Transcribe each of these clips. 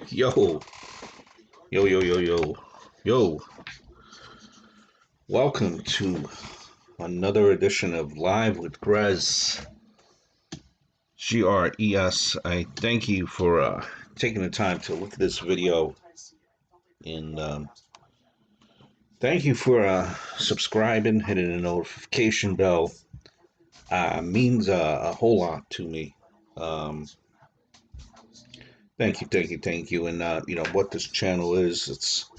Yo, yo. Welcome to another edition of Live with Gres. Gres. I thank you for taking the time to look at this video and thank you for subscribing, hitting the notification bell. Means a whole lot to me. Um, thank you. And what this channel is, it's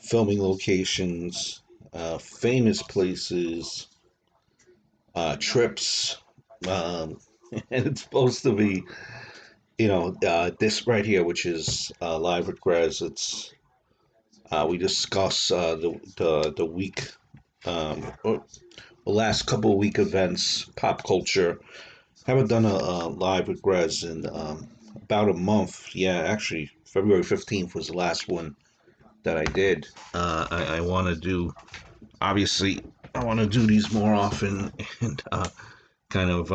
filming locations, famous places, trips, um, and it's supposed to be, this right here, which is live with Gres. It's we discuss the week, or the last couple of week events, pop culture. Haven't done a live with Gres in about a month. Yeah, actually, February 15th was the last one that I did. I want to do, obviously, I want to do these more often and kind of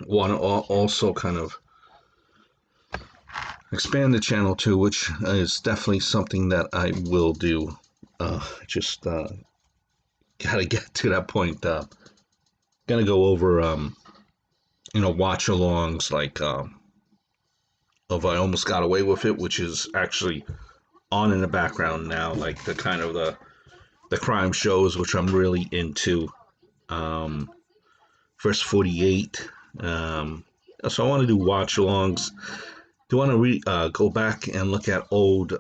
want to also kind of expand the channel too, which is definitely something that I will do. Just gotta get to that point. Gonna go over watch-alongs like of I Almost Got Away with It, which is actually on in the background now, like the kind of the crime shows, which I'm really into. Um, First 48. So I want to do watch-alongs. Do want to go back and look at old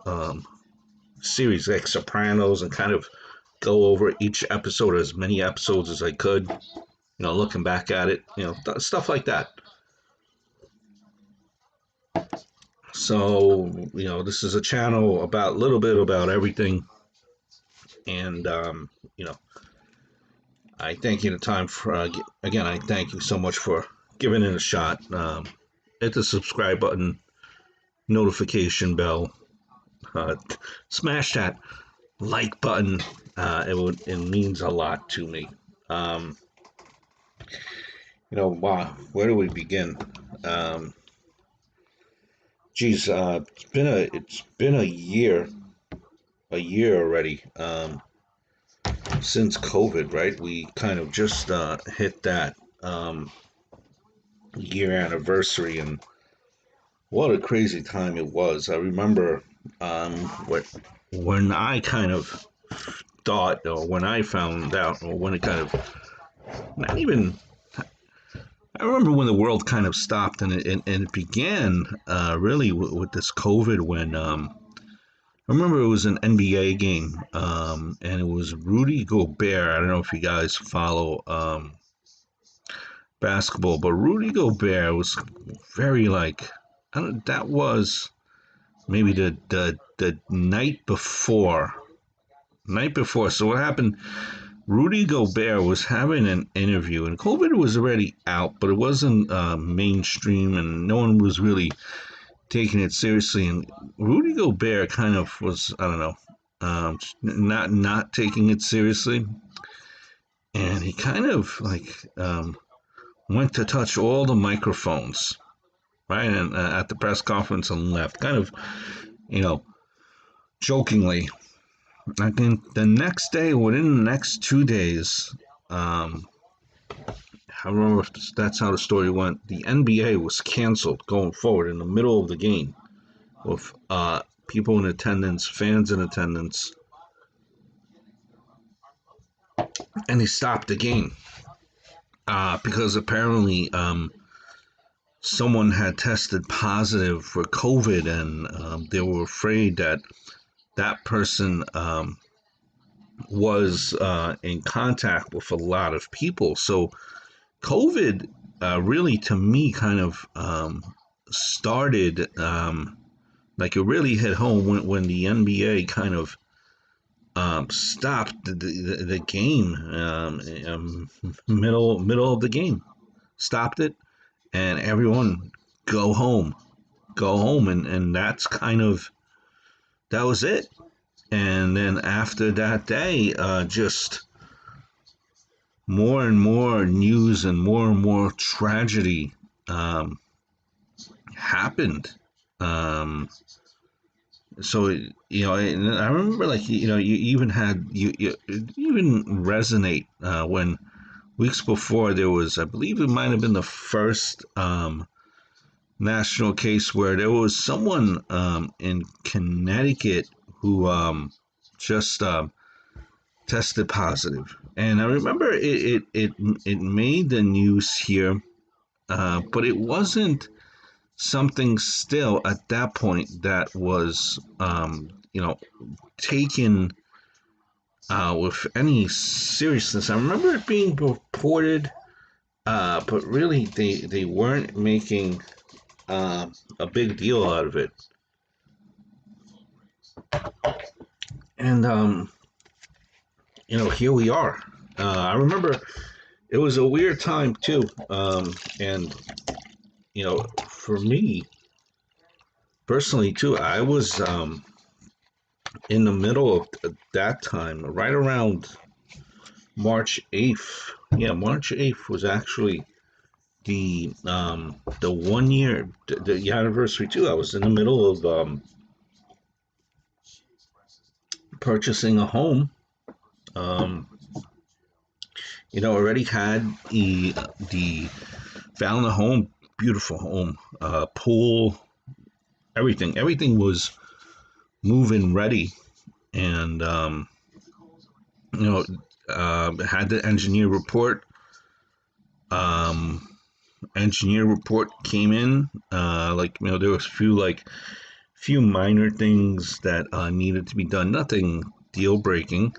series like Sopranos and kind of go over each episode, as many episodes as I could. Looking back at it, stuff like that. So this is a channel about a little bit about everything, and I thank you the time for again. I thank you so much for giving it a shot. Hit the subscribe button, notification bell, uh, smash that like button. It means a lot to me. Wow, where do we begin? Um, it's been a year already since COVID, right? We kind of just hit that year anniversary, and what a crazy time it was. I remember what when I kind of thought, or when I found out, or when it kind of not even. I remember when the world kind of stopped, and it began really with this COVID. When I remember it was an NBA game, and it was Rudy Gobert. I don't know if you guys follow basketball, but Rudy Gobert was very like, I don't, that was maybe the night before. Night before. So what happened? Rudy Gobert was having an interview, and COVID was already out, but it wasn't mainstream, and no one was really taking it seriously. And Rudy Gobert kind of was, I don't know, not taking it seriously, and he kind of like went to touch all the microphones, right, and at the press conference and left, kind of, you know, jokingly. I think the next day, within the next 2 days, I remember if that's how the story went. The NBA was canceled going forward in the middle of the game with people in attendance, fans in attendance, and they stopped the game because apparently someone had tested positive for COVID, and they were afraid that that person was in contact with a lot of people. So COVID really, to me, kind of started like it really hit home when the NBA kind of stopped the game, middle of the game, stopped it, and everyone go home, and that's kind of, that was it. And then after that day, just more and more news and more tragedy um, happened. Um, so and I remember like you even had you even resonate when weeks before there was, I believe it might have been the first national case where there was someone in Connecticut who just tested positive, and I remember it made the news here, but it wasn't something still at that point that was taken with any seriousness. I remember it being reported, but really they weren't making a big deal out of it. And here we are. I remember it was a weird time too, and for me personally too, I was in the middle of that time, right around March 8th. Yeah, March 8th was actually the 1 year the anniversary too. I was in the middle of purchasing a home. Um, already had the found a home, beautiful home, pool, everything was moving ready, and you know had the um engineer report came in, like there was few minor things that needed to be done, nothing deal breaking.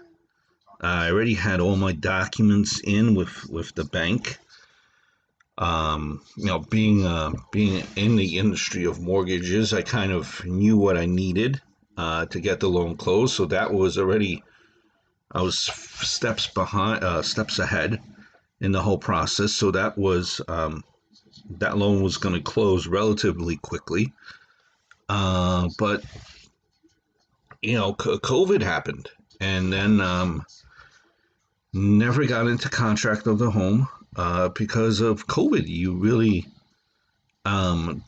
I already had all my documents in with the bank. Being in the industry of mortgages, I kind of knew what I needed to get the loan closed. So that was already, I was steps ahead in the whole process. So that loan was going to close relatively quickly. But COVID happened, and then never got into contract of the home because of COVID. You really um,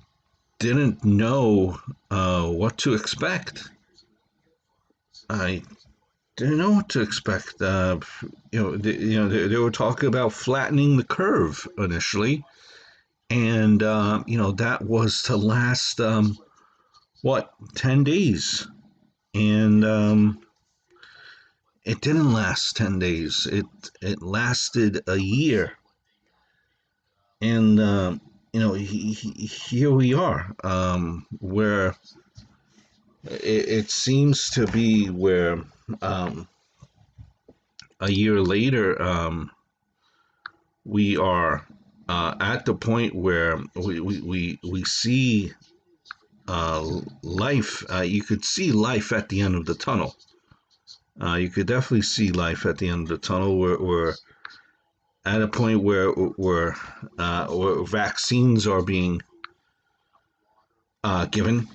didn't know what to expect. I didn't know what to expect. They were talking about flattening the curve initially, and that was to last what 10 days, and it didn't last 10 days. It lasted a year, and here we are, where it seems to be where um, a year later, we are at the point where we see life. You could see life at the end of the tunnel. You could definitely see life at the end of the tunnel. We're at a point where vaccines are being given.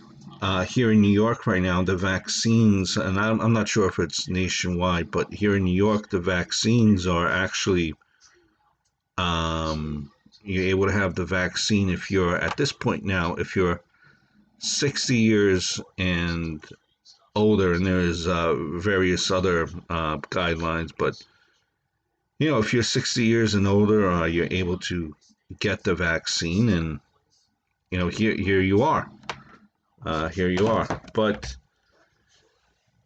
Here in New York right now, the vaccines, and I'm not sure if it's nationwide, but here in New York, the vaccines are actually, you're able to have the vaccine if you're, at this point now, if you're 60 years and older, and there's various other guidelines, but if you're 60 years and older, you're able to get the vaccine, and here you are. Here you are. But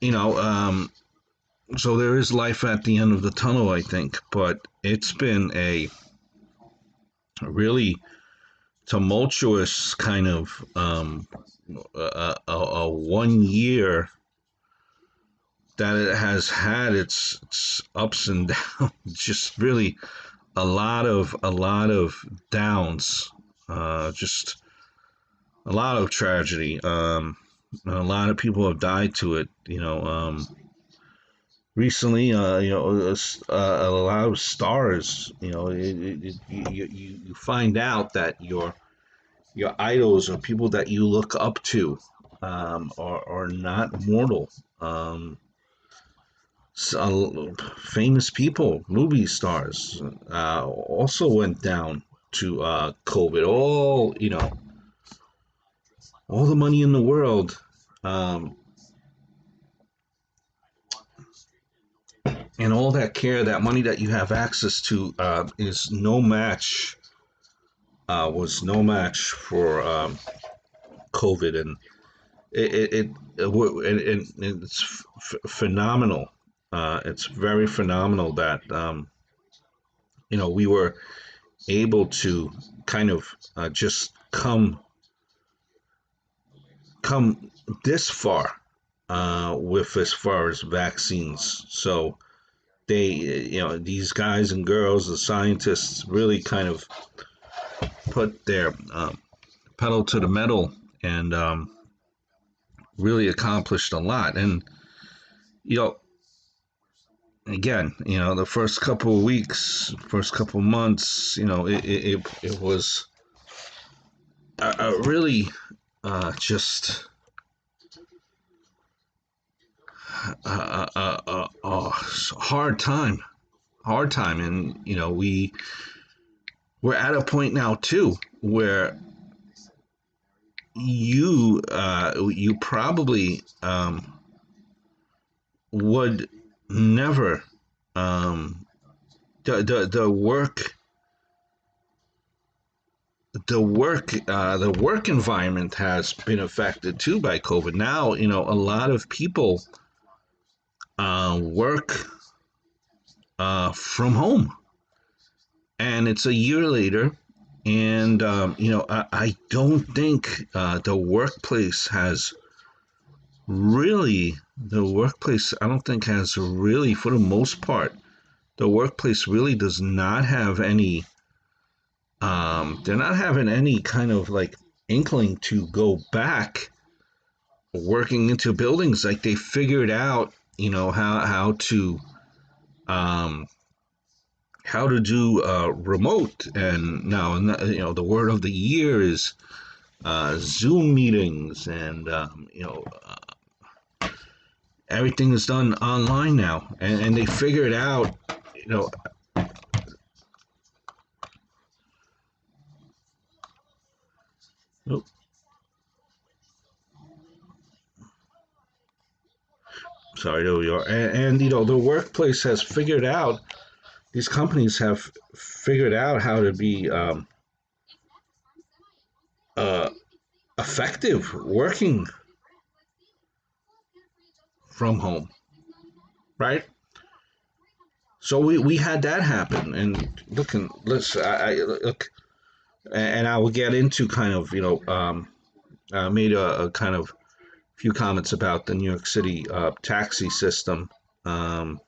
you know, so there is life at the end of the tunnel, I think. But it's been a really tumultuous kind of a 1 year that it has had its ups and downs. Just really a lot of downs. Just a lot of tragedy. A lot of people have died to it. Recently, a lot of stars. You find out that your idols or people that you look up to are not mortal. So famous people, movie stars, also went down to COVID. All all the money in the world, um, and all that care, that money that you have access to, is no match. Was no match for COVID, and it's phenomenal. It's very phenomenal that we were able to kind of just come this far with as far as vaccines. So they, these guys and girls, the scientists, really kind of put their pedal to the metal and really accomplished a lot. And you know, again, the first couple of weeks, first couple of months, it was a really just a hard time, and we're at a point now too where you probably would never um, the work environment has been affected too by COVID. Now, a lot of people work from home, and it's a year later, and I don't think the workplace. I don't think has really, for the most part, the workplace really does not have any. They're not having any kind of like inkling to go back working into buildings. Like they figured out, um, how to do remote, and now the word of the year is Zoom meetings, and everything is done online now, and they figured out, you know. Oh, sorry, there we are. And the workplace has figured out. These companies have figured out how to be uh, effective working from home, right? So we had that happen, and looking, let's I look, and I will get into kind of made a kind of few comments about the New York City taxi system, um,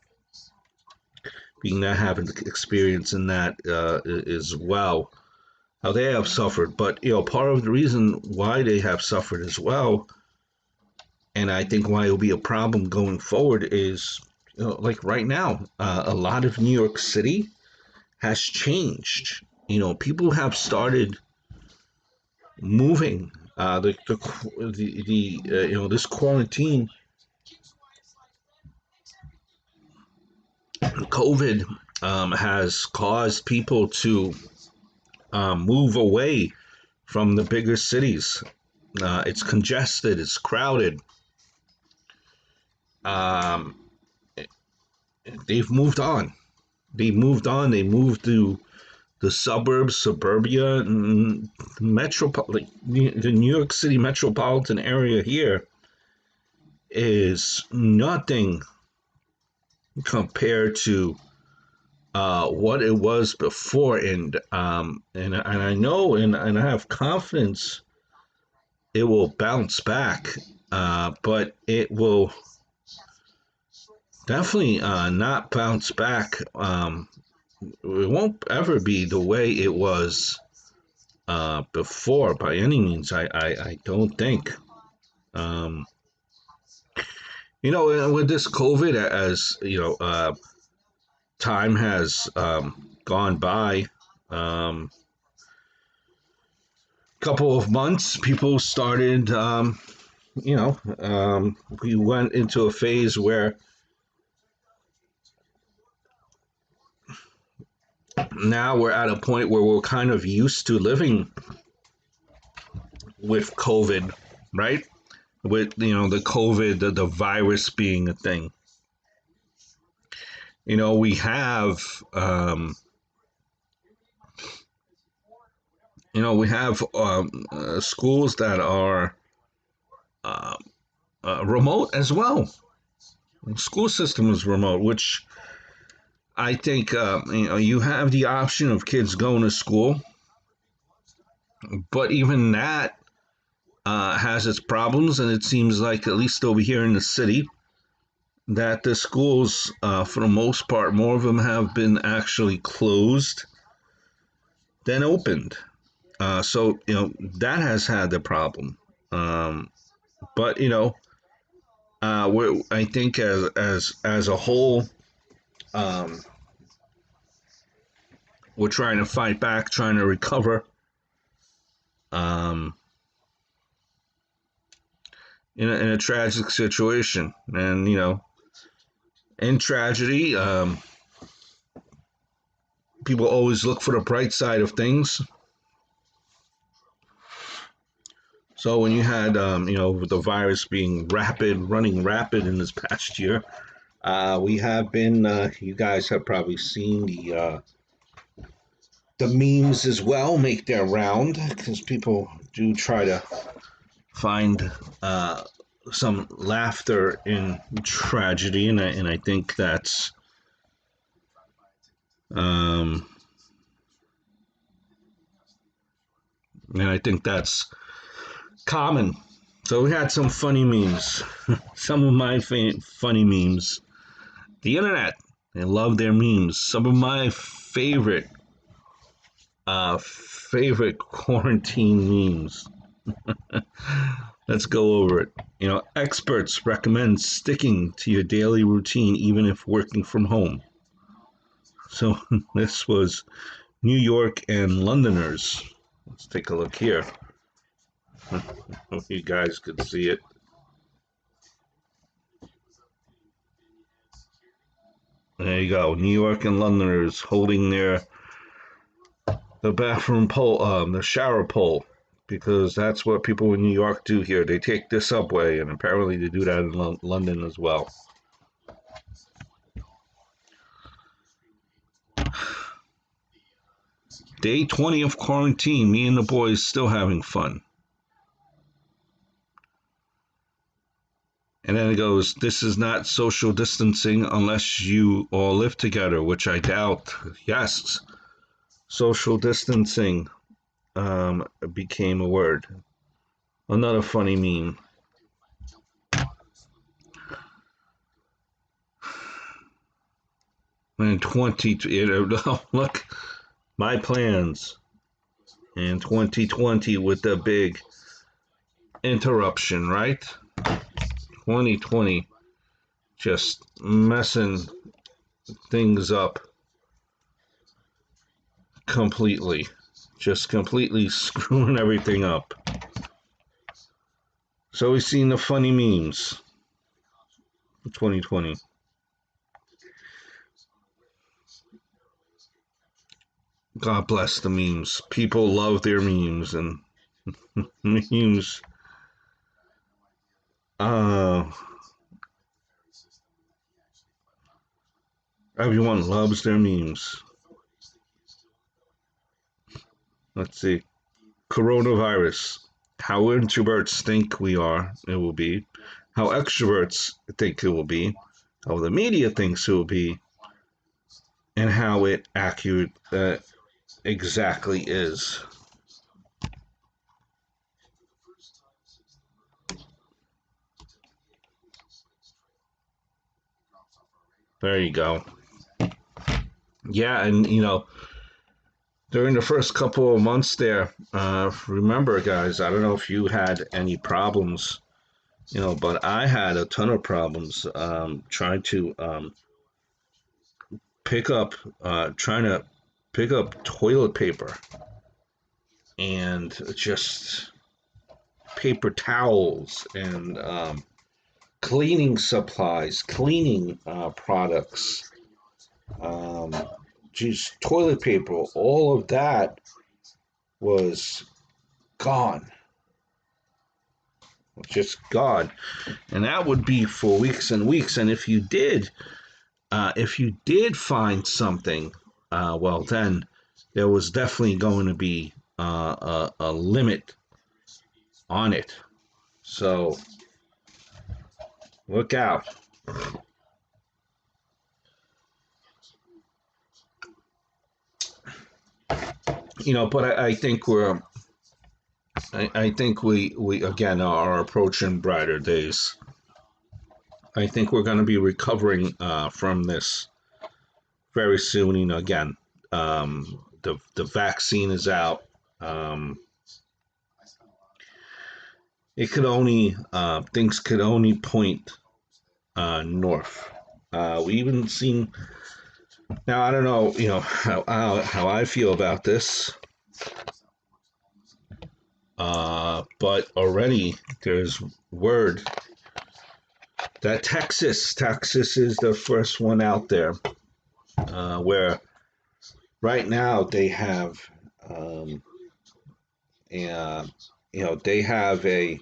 being that having experience in that as well, how they have suffered. But part of the reason why they have suffered as well, and I think why it will be a problem going forward is, like right now, a lot of New York City has changed. People have started moving. This quarantine, COVID, has caused people to move away from the bigger cities. It's congested, it's crowded. Um, they've moved on. They moved on. They moved to the suburbs, suburbia, and like, the New York City metropolitan area here is nothing compared to what it was before, and I know, and I have confidence it will bounce back, but it will definitely not bounce back. It won't ever be the way it was before by any means. I don't think. Um, with this COVID, as time has gone by, couple of months, people started. We went into a phase where now we're at a point where we're kind of used to living with COVID. right? With the COVID, the virus being a thing. We have schools that are uh, remote as well. The school system is remote, which I think you have the option of kids going to school, but even that has its problems, and it seems like at least over here in the city that the schools, for the most part, more of them have been actually closed than opened. So that has had the problem. Um, but I think as a whole, um, we're trying to fight back, trying to recover. Um, in a tragic situation, and in tragedy, people always look for the bright side of things. So when you had, with the virus being running rapid in this past year, we have been. You guys have probably seen the memes as well make their round because people do try to find some laughter in tragedy, and I think um, that's common. So we had some funny memes. Some of my funny memes. The internet, they love their memes. Some of my favorite quarantine memes. Let's go over it. Experts recommend sticking to your daily routine even if working from home. So this was New York and Londoners. Let's take a look here. Hope you guys could see it. There you go. New York and Londoners holding the bathroom pole, the shower pole, because that's what people in New York do here. They take the subway, and apparently they do that in London as well. Day 20 of quarantine. Me and the boys still having fun. And then it goes, this is not social distancing unless you all live together, which I doubt. Yes, social distancing became a word. Another funny meme. And 20, look, my plans in 2020 with the big interruption, right? 2020 just messing things up completely. Just completely screwing everything up. So we've seen the funny memes for 2020. God bless the memes. People love their memes, and memes. Uh, Everyone loves their memes. Let's see. Coronavirus. How introverts think it will be. How extroverts think it will be. How the media thinks it will be. And how it accurate exactly is. There you go. Yeah, and during the first couple of months there, remember, guys, I don't know if you had any problems, but I had a ton of problems trying to pick up, trying to pick up toilet paper and just paper towels and cleaning supplies, cleaning products, um, just toilet paper, all of that was gone. just gone, and that would be for weeks and weeks. And if you did find something, well, then there was definitely going to be a limit on it. So look out. But I think I think we again are approaching brighter days. I think we're going to be recovering from this very soon. Again, the vaccine is out. It could only things could only point north. We even seen now. I don't know, how I feel about this, but already there's word that Texas is the first one out there, where right now they have, and they have a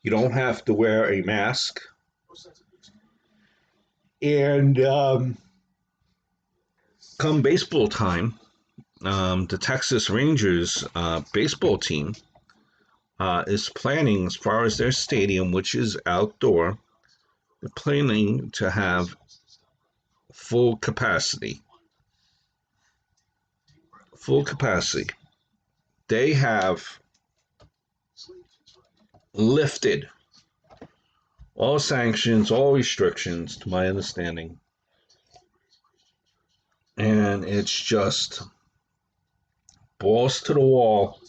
you don't have to wear a mask, and come baseball time, the Texas Rangers baseball team is planning, as far as their stadium, which is outdoor, they're planning to have full capacity. Full capacity. They have lifted all sanctions, all restrictions, to my understanding. And it's just balls to the wall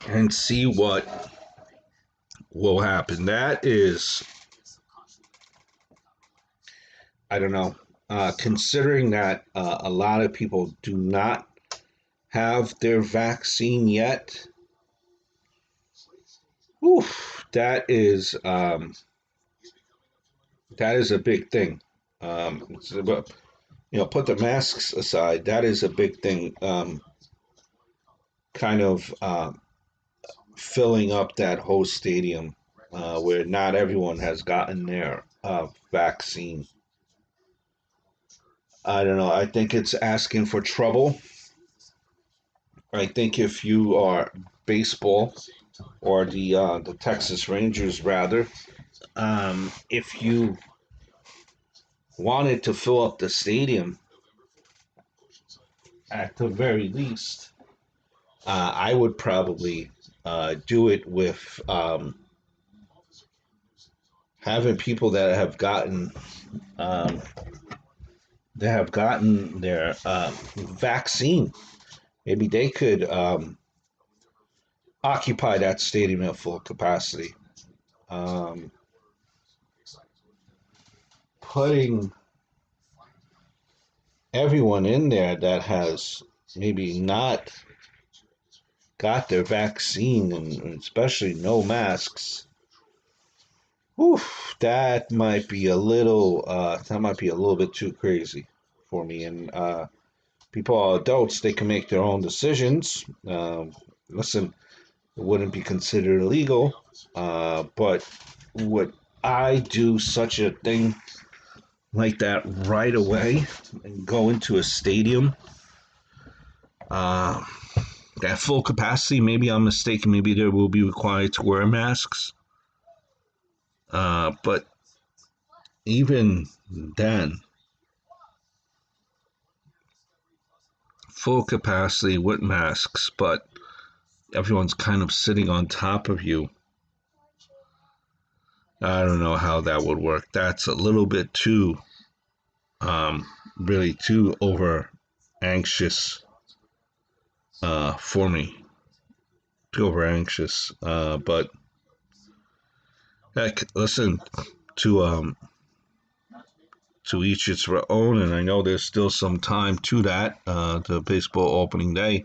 and see what will happen. That is, I don't know, considering that a lot of people do not have their vaccine yet. Oof, that is a big thing. Put the masks aside. That is a big thing. Kind of filling up that whole stadium, where not everyone has gotten their vaccine. I don't know. I think it's asking for trouble. I think if you are baseball, or the Texas Rangers rather, if you wanted to fill up the stadium, at the very least, I would probably do it with having people um, that have gotten their vaccine. Maybe they could occupy that stadium at full capacity. Um, Putting everyone in there that has maybe not got their vaccine, and especially no masks. Oof, that might be a little bit too crazy for me. And people are adults; they can make their own decisions. Listen, it wouldn't be considered illegal, but would I do such a thing like that right away and go into a stadium uh, at full capacity? Maybe I'm mistaken. Maybe they will be required to wear masks. But even then, full capacity with masks, but everyone's kind of sitting on top of you. I don't know how that would work. That's a little bit too, really too over anxious for me. Too over anxious. But heck, listen, to to each its own, and I know there's still some time to that, the baseball opening day.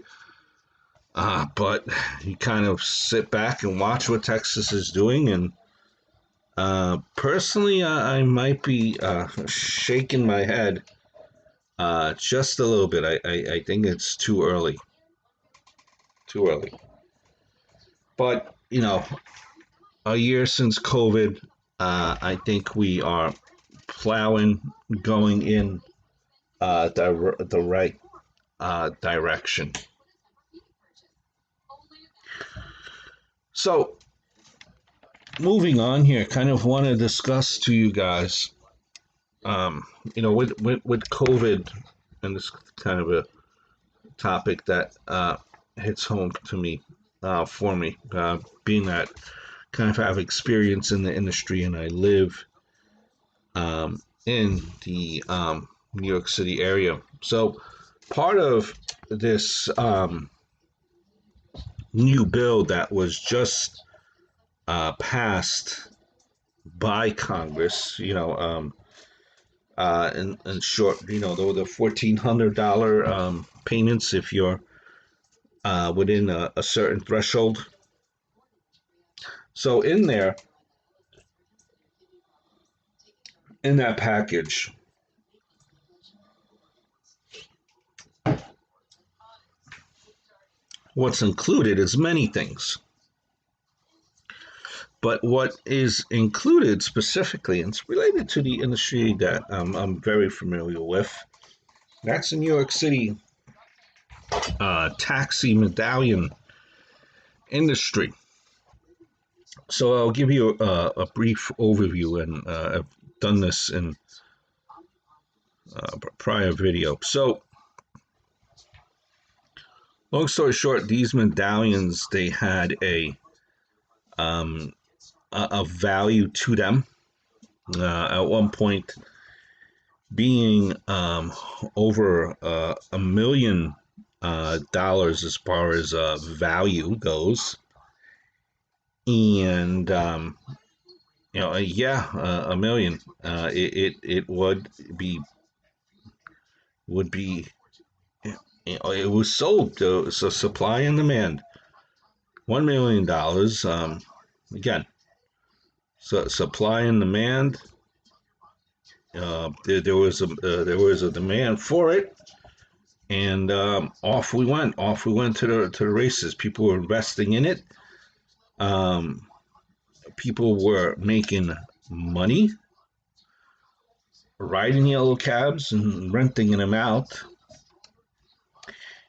But you kind of sit back and watch what Texas is doing, and personally, I might be shaking my head just a little bit. I think it's too early. too early. But a year since COVID, I think we are plowing, going in the right direction. So, moving on here, kind of want to discuss to you guys, um, with COVID, and this kind of a topic that hits home to me, for me, being that kind of have experience in the industry and I live in the New York City area. So part of this new bill that was just passed by Congress, in short, the $1,400 payments if you're within a certain threshold. So in that package, what's included is many things. But what is included specifically, and it's related to the industry that I'm very familiar with, that's the New York City taxi medallion industry. So I'll give you a brief overview, and I've done this in a prior video. So, long story short, these medallions, they had um, a value to them. At one point, being over $1 million as far as value goes, and yeah, a million. It would be it was sold. So supply and demand. $1 million. Again, so supply and demand. There was a demand for it, and off we went. Off we went to the races. People were investing in it. Um, People were making money riding yellow cabs and renting them out.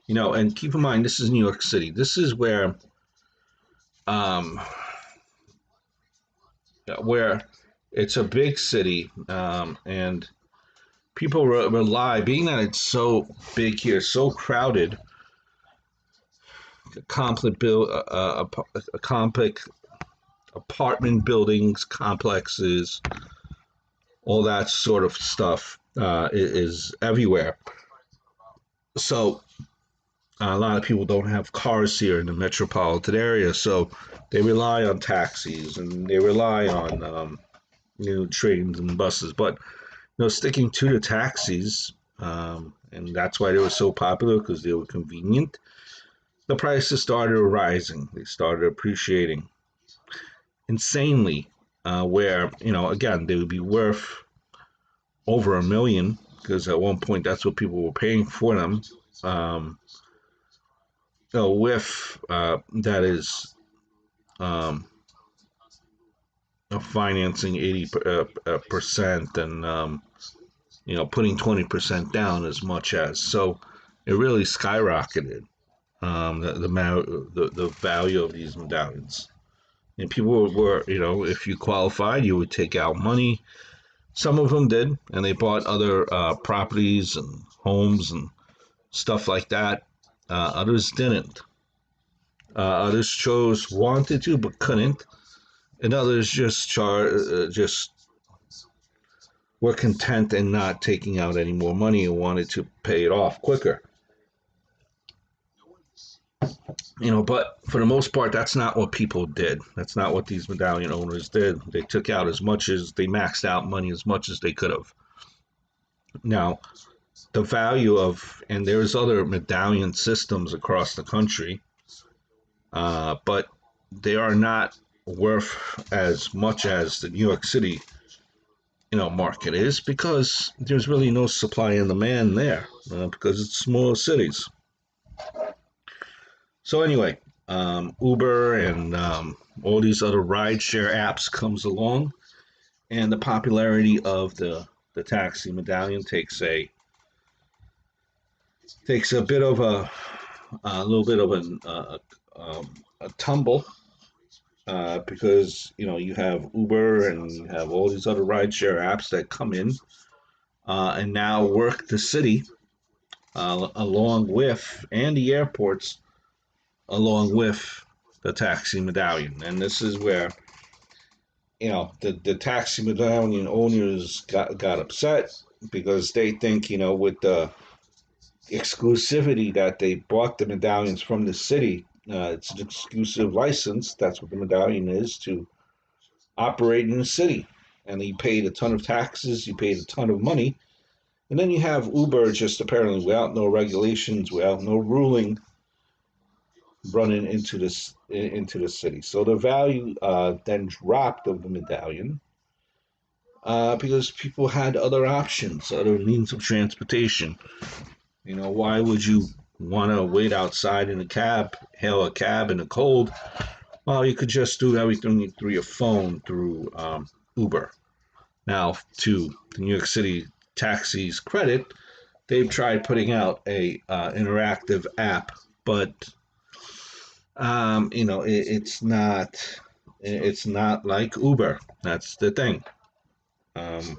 And keep in mind, this is New York City. This is um, where it's a big city, and people rely, being that it's so big here, so crowded, complex apartment buildings, complexes, all that sort of stuff is everywhere. So a lot of people don't have cars here in the metropolitan area, so they rely on taxis and they rely on trains and buses. But sticking to the taxis, and that's why they were so popular, because they were convenient. The prices started rising; they started appreciating insanely. Where again, they would be worth over a million, because at one point that's what people were paying for them. Um, with that is um, financing 80% and putting 20% down, as much as, so it really skyrocketed, the value of these medallions. And people were, if you qualified, you would take out money. Some of them did, and they bought other properties and homes and stuff like that. Others didn't. Others wanted to but couldn't, and others just were content in not taking out any more money and wanted to pay it off quicker. But for the most part, that's not what people did. That's not what these medallion owners did. They took out as much as they maxed out money as much as they could have. Now, the value of, and there's other medallion systems across the country, but they are not worth as much as the New York City market is, because there's really no supply and demand there, because it's smaller cities. So anyway, Uber and all these other rideshare apps comes along, and the popularity of the taxi medallion takes a bit of a little bit of a tumble because you have Uber and you have all these other rideshare apps that come in and now work the city along with and the airports along with the taxi medallion. And this is where the taxi medallion owners got upset because they think with the exclusivity that they bought the medallions from the city. It's an exclusive license. That's what the medallion is to operate in the city. And you paid a ton of taxes, you paid a ton of money. And then you have Uber just apparently without no regulations, without no ruling, running into the city. So the value then dropped of the medallion because people had other options, other means of transportation. Why would you want to wait outside in a cab, hail a cab in the cold? Well, you could just do everything through your phone through Uber. Now, to the New York City taxis' credit, they've tried putting out a interactive app, but it's not like Uber. That's the thing. Um,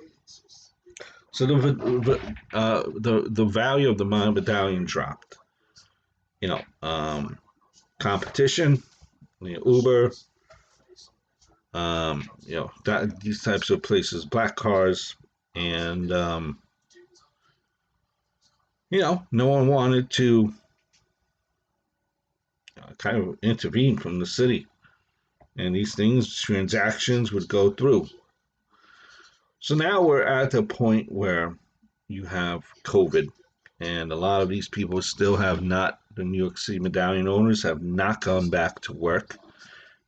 so the value of the medallion dropped. You know, competition, Uber, that these types of places, black cars, and no one wanted to kind of intervene from the city, and these transactions would go through. So now we're at the point where you have COVID, and a lot of these people still have not. The New York City medallion owners have not gone back to work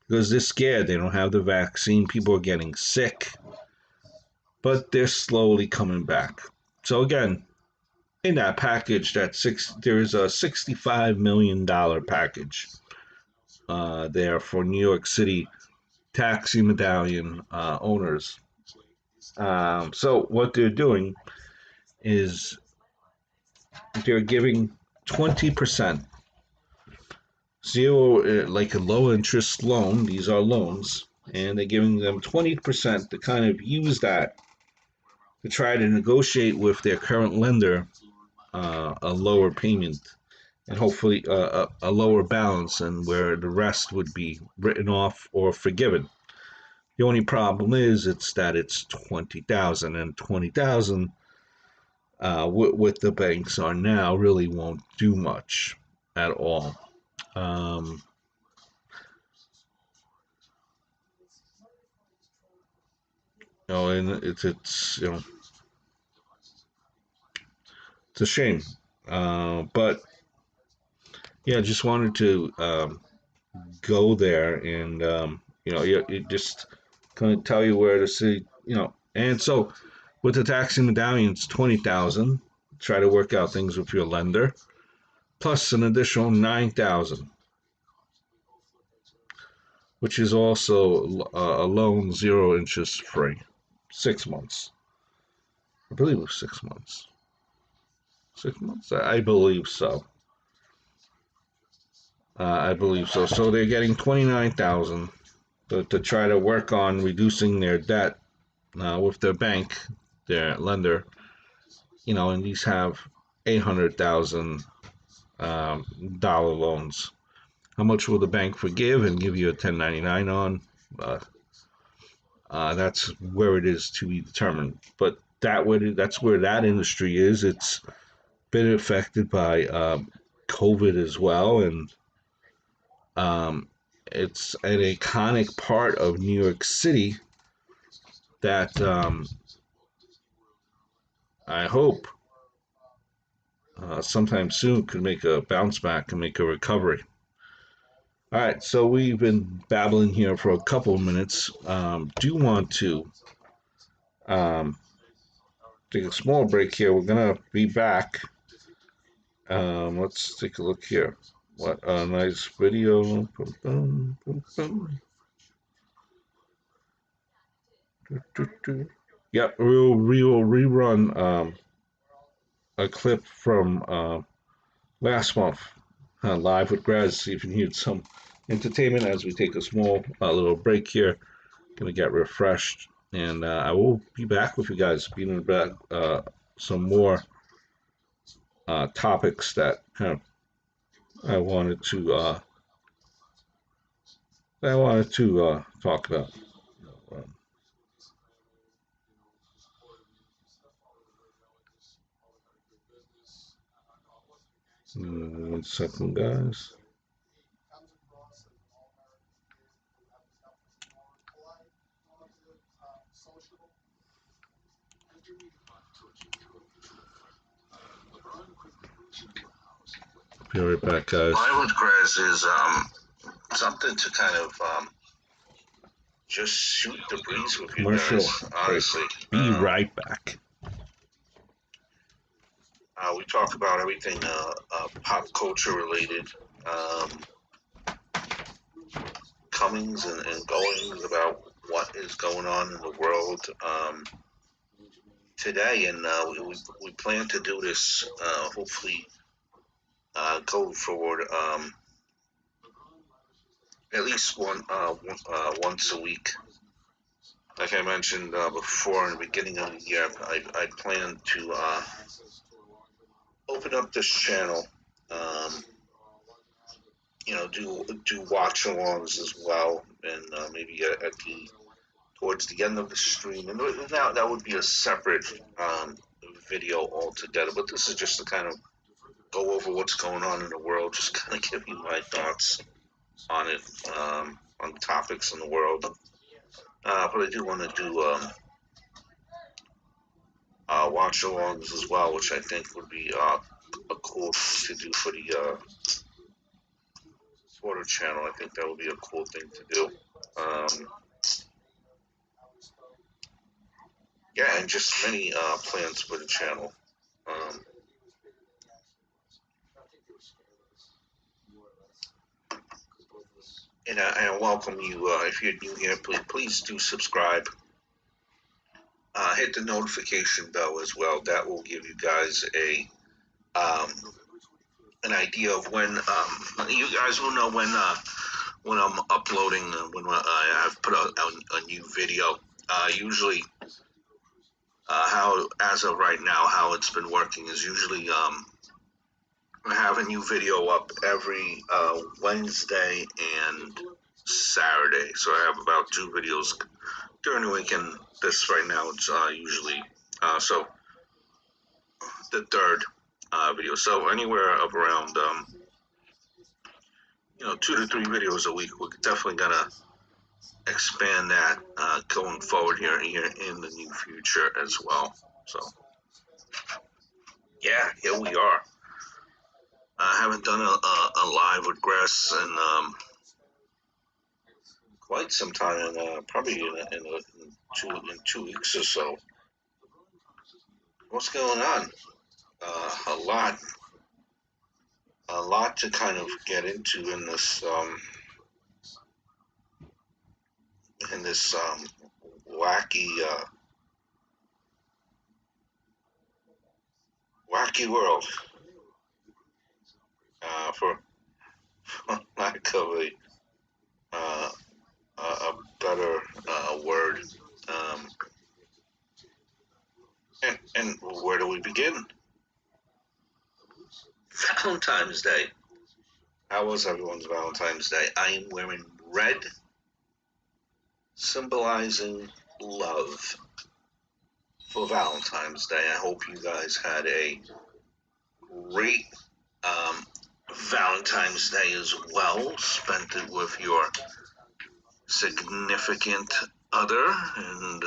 because they're scared. They don't have the vaccine. People are getting sick, but they're slowly coming back. So again, in that package, there is a $65 million package there for New York City taxi medallion owners. So what they're doing is they're giving 20% zero, like a low interest loan. These are loans, and they're giving them 20% to kind of use that to try to negotiate with their current lender a lower payment and hopefully a lower balance, and where the rest would be written off or forgiven. The only problem is it's 20,000, and 20,000 with the banks are now really won't do much at all. Um, and it's a shame. But yeah, just wanted to go there and you just kind of tell you where to see, and so with the taxi medallions, 20,000. Try to work out things with your lender, plus an additional 9,000, which is also a loan, zero interest free, 6 months. I believe it was 6 months. 6 months, I believe so. I believe so. So they're getting 29,000 to try to work on reducing their debt with their bank, their lender. And these have $800,000 dollar loans. How much will the bank forgive and give you a 1099 on? Uh, that's where it is to be determined. But that's where that industry is. It's been affected by COVID as well, and um, it's an iconic part of New York City that I hope sometime soon could make a bounce back and make a recovery. All right, so we've been babbling here for a couple of minutes. Do want to um, take a small break here. We're gonna be back. Let's take a look here. What a nice video. Boom, boom, boom, boom. Yeah, we'll rerun a clip from last month, live with Gres. See if you need some entertainment as we take a small little break here. Gonna get refreshed, and I will be back with you guys, being back some more topics that kind of I wanted to talk about. Um, 1 second, guys. Be right back, guys. Bailout Gres is something to kind of just shoot the breeze with Commercial you guys, honestly. Be right back. We talk about everything pop culture related, comings and goings about what is going on in the world today, and we plan to do this hopefully going forward at least once a week. Like I mentioned before in the beginning of the year, I plan to open up this channel. Um, do watch-alongs as well, and maybe at the towards the end of the stream, and that would be a separate video altogether. But this is just to kind of go over what's going on in the world, just kind of give you my thoughts on it, on topics in the world. But I do want to do watch-alongs as well, which I think would be a cool thing to do for the Twitter channel. I think that would be a cool thing to do. Yeah, and just many plans for the channel. Um, and I welcome you. If you're new here, please do subscribe. Hit the notification bell as well. That will give you guys um, an idea of when you guys will know when I'm uploading, when I've put out a new video. Usually, how as of right now, how it's been working is usually I have a new video up every Wednesday and Saturday. So I have about 2 videos during the week, and this right now it's usually so the third video. So anywhere of around 2 to 3 videos a week. We're definitely gonna expand that going forward here in the near future as well. So yeah, here we are. I haven't done a live with Gres in quite some time, probably in 2 weeks or so. What's going on? A lot to kind of get into in this wacky wacky world, for lack of uh, a better word. Um, and where do we begin? Valentine's Day. How was everyone's Valentine's Day? I am wearing red, symbolizing love for Valentine's Day. I hope you guys had a great Valentine's Day as well. Spent it with your significant other, and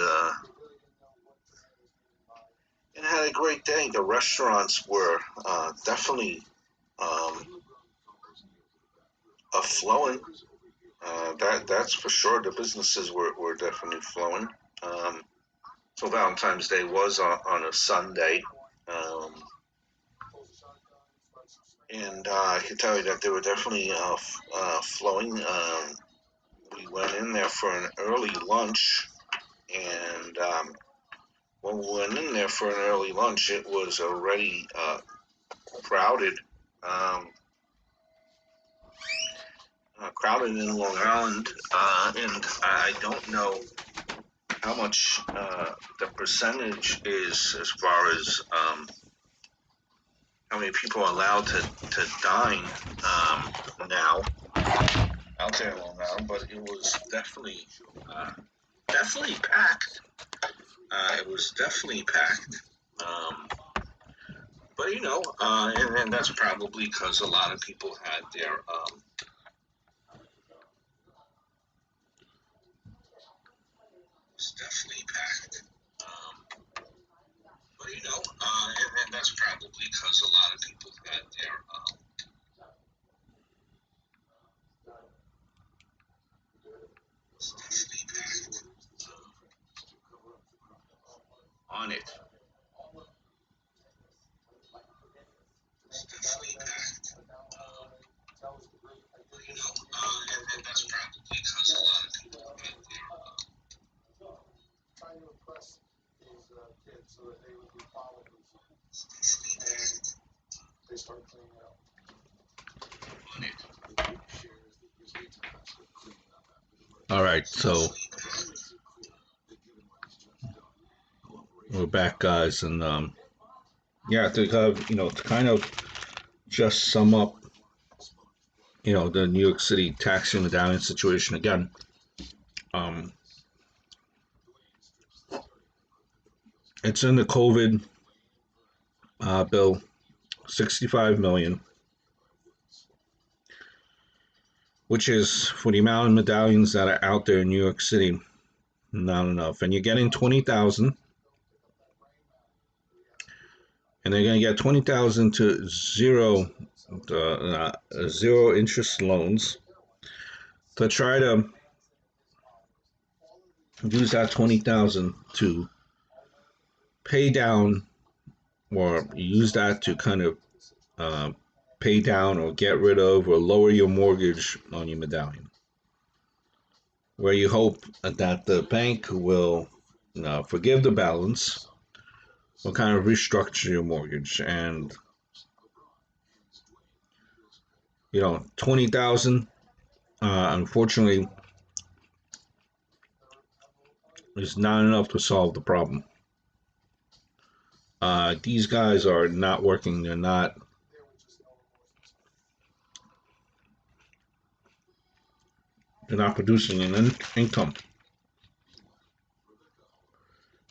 had a great day. The restaurants were definitely flowing. That's for sure. The businesses were definitely flowing. So Valentine's Day was on a Sunday. Um, And I can tell you that they were definitely flowing. We went in there for an early lunch, and when we went in there for an early lunch, it was already crowded. Um, Crowded in Long Island, and I don't know how much the percentage is as far as how many people are allowed to dine now out there in Long Island, but it was definitely packed. It was definitely packed. Um, but and that's probably because a lot of people had their it's definitely packed. But and that's probably because a lot of people had their it's definitely packed on it. It's definitely packed. And that's probably because a lot of people had their it's definitely packed on it. All right, so we're back, guys, and yeah, to kind of just sum up, the New York City taxi medallion situation again. Um, it's in the COVID bill, 65 million, which is for the amount of medallions that are out there in New York City, not enough. And you're getting 20,000, and they're going to get 20,000 to zero interest loans to try to use that 20,000 to pay down, or use that to kind of uh, pay down or get rid of or lower your mortgage on your medallion, where you hope that the bank will forgive the balance or kind of restructure your mortgage. And 20,000, unfortunately, is not enough to solve the problem. These guys are not working. They're not producing an income.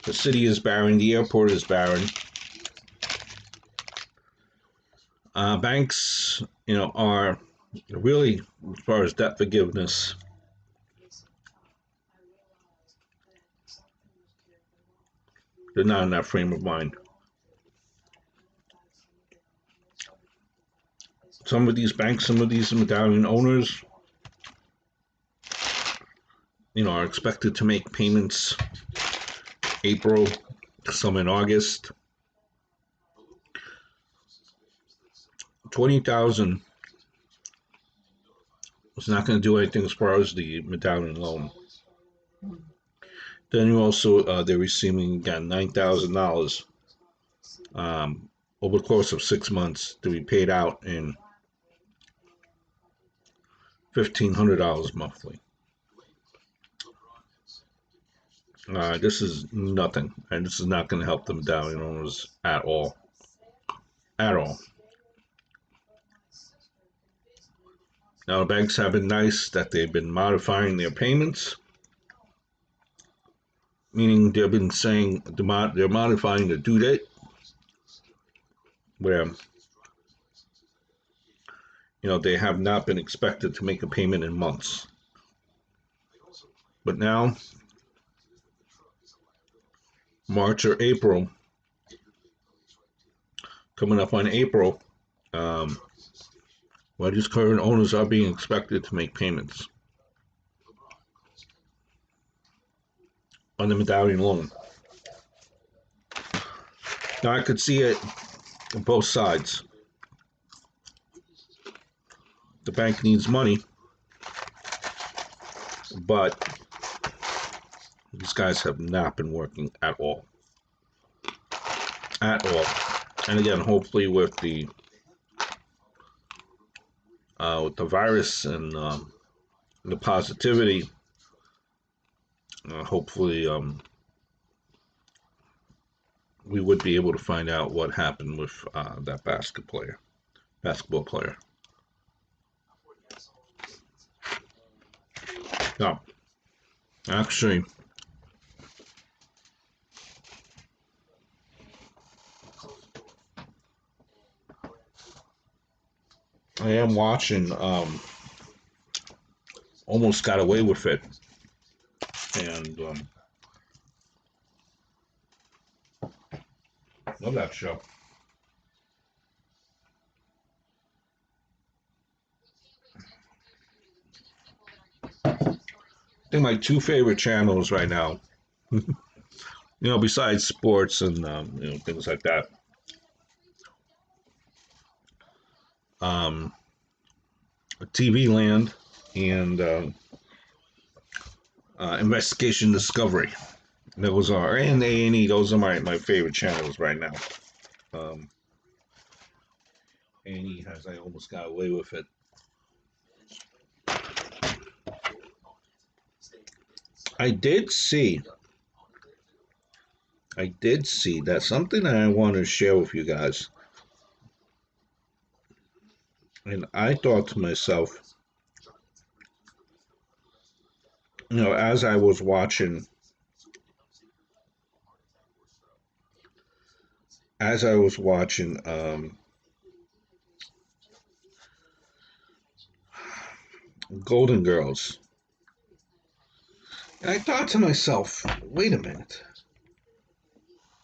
The city is barren. The airport is barren. Banks, are really, as far as debt forgiveness, they're not in that frame of mind. Some of these banks, some of these medallion owners, are expected to make payments April, some in August. 20,000 is not going to do anything as far as the medallion loan. Then you also they're receiving again $9,000 over the course of 6 months to be paid out in $1,500 monthly. This is nothing, and this is not going to help the medallion owners at all. At all. Now, the banks have been nice that they've been modifying their payments, meaning they've been saying they're modifying the due date, where they have not been expected to make a payment in months. But now, March or April, coming up on April, these current owners are being expected to make payments on the medallion loan. Now, I could see it on both sides. the bank needs money, but these guys have not been working at all. At all. And again, hopefully with the virus and the positivity, hopefully we would be able to find out what happened with that basketball player. No, actually, I am watching Almost Got Away with It, and love that show. I think my two favorite channels right now, besides sports and things like that, TV Land and Investigation Discovery. Those are, and A&E. Those are my favorite channels right now. A&E has I Almost Got Away with It. I did see that something that I want to share with you guys. And I thought to myself, as I was watching Golden Girls, and I thought to myself, wait a minute.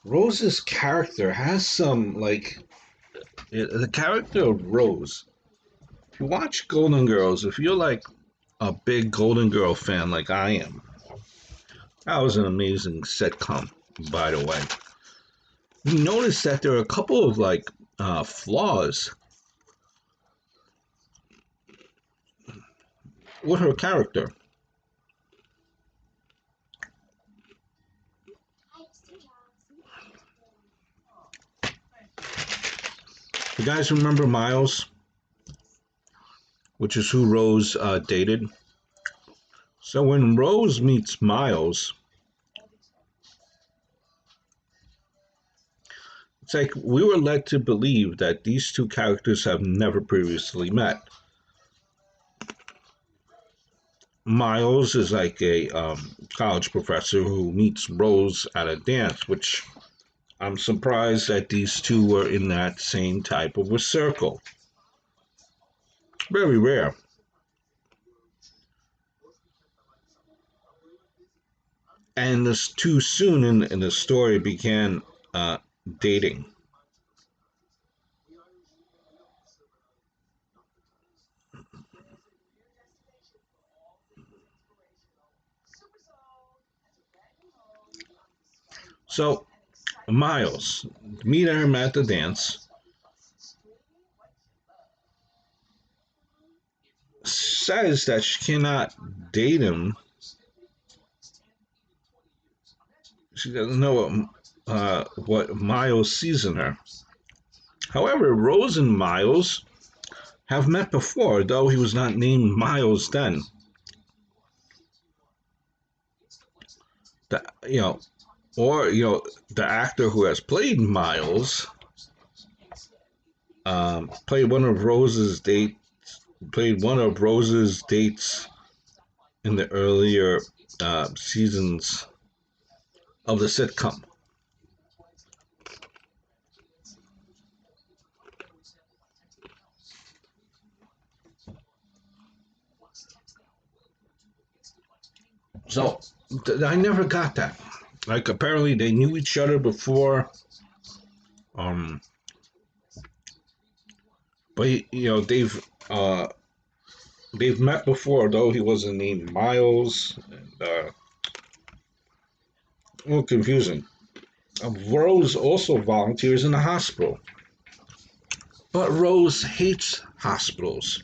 Rose's character has some, the character of Rose. If you watch Golden Girls, if you're like a big Golden Girl fan like I am, that was an amazing sitcom, by the way. You notice that there are a couple of flaws with her character. You guys remember Miles, which is who Rose dated? So when Rose meets Miles, it's like we were led to believe that these two characters have never previously met. Miles is like a college professor who meets Rose at a dance, which I'm surprised that these two were in that same type of a circle. Very rare. And this too soon in the story began dating. So Miles, meet him at the dance, says that she cannot date him. She doesn't know what Miles sees in her. However, Rose and Miles have met before, though he was not named Miles then. The, the actor who has played Miles played one of Rose's dates in the earlier seasons of the sitcom. So I never got that. Like apparently they knew each other before. But they've met before, though he wasn't named Miles. And, a little confusing. Rose also volunteers in the hospital, but Rose hates hospitals.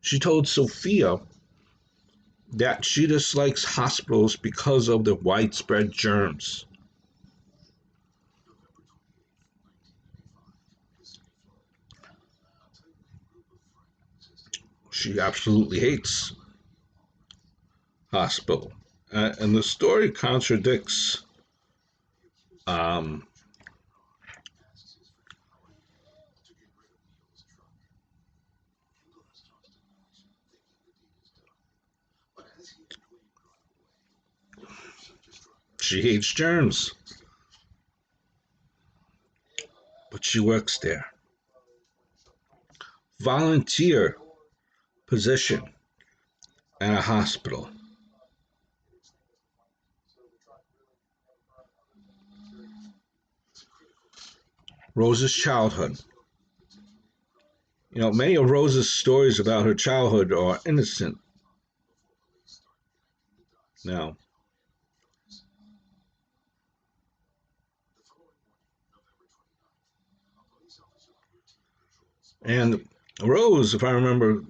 She told Sophia that she dislikes hospitals because of the widespread germs. She absolutely hates hospital. And the story contradicts um, she hates germs, but she works there. Volunteer position at a hospital. Rose's childhood. Many of Rose's stories about her childhood are innocent now. And Rose, if I remember,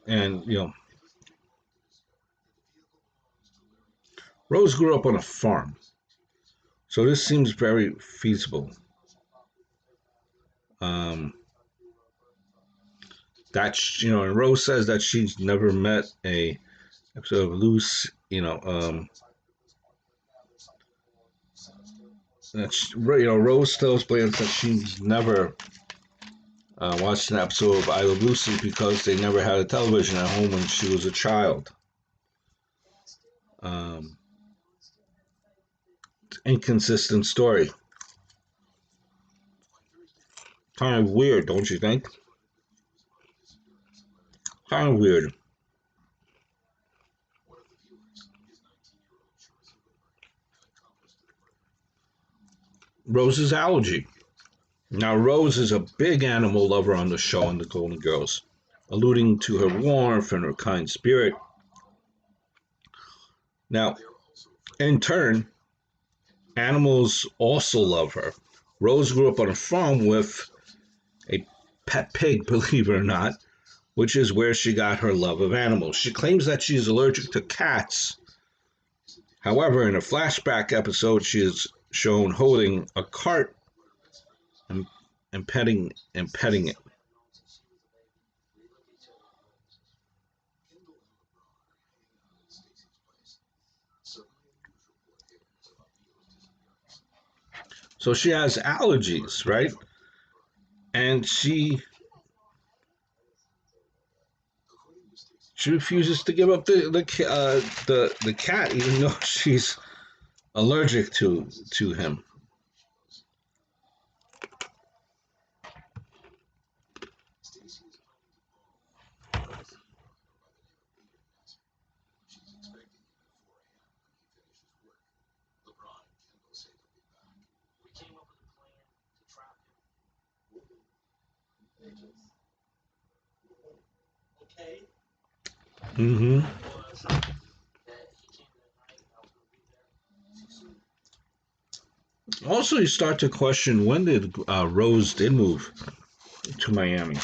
and Rose grew up on a farm, so this seems very feasible. Um, and Rose says that she's never met a episode of Loose, Rose still explains that she's never watched an episode of I Love Lucy because they never had a television at home when she was a child. Um, Inconsistent story. Kind of weird, don't you think? Kind of weird. Rose's allergy. Now, Rose is a big animal lover on the show in The Golden Girls, alluding to her warmth and her kind spirit. Now, in turn, animals also love her. Rose grew up on a farm with a pet pig, believe it or not, which is where she got her love of animals. She claims that she is allergic to cats. However, in a flashback episode, she is shown holding a cart and, and petting it. So she has allergies, right? And she refuses to give up the cat, even though she's allergic to him. Mm-hmm. Also, you start to question when did Rose did move to Miami.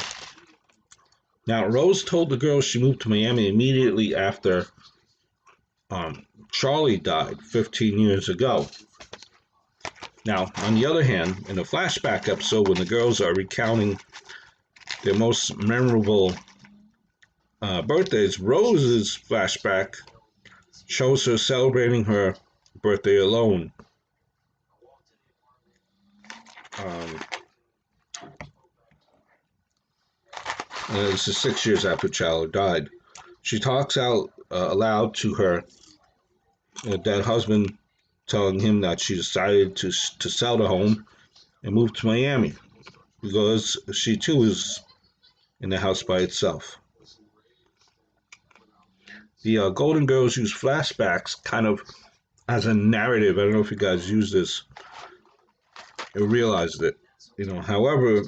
Now, Rose told the girls she moved to Miami immediately after Charlie died 15 years ago. Now, on the other hand, in the flashback episode, when the girls are recounting their most memorable birthdays, Rose's flashback shows her celebrating her birthday alone. Um, this is 6 years after Charlie died. She talks out aloud to her dead husband, telling him that she decided to sell the home and move to Miami because she too is in the house by itself. The Golden Girls use flashbacks kind of as a narrative. I don't know if you guys use this or realized it. However,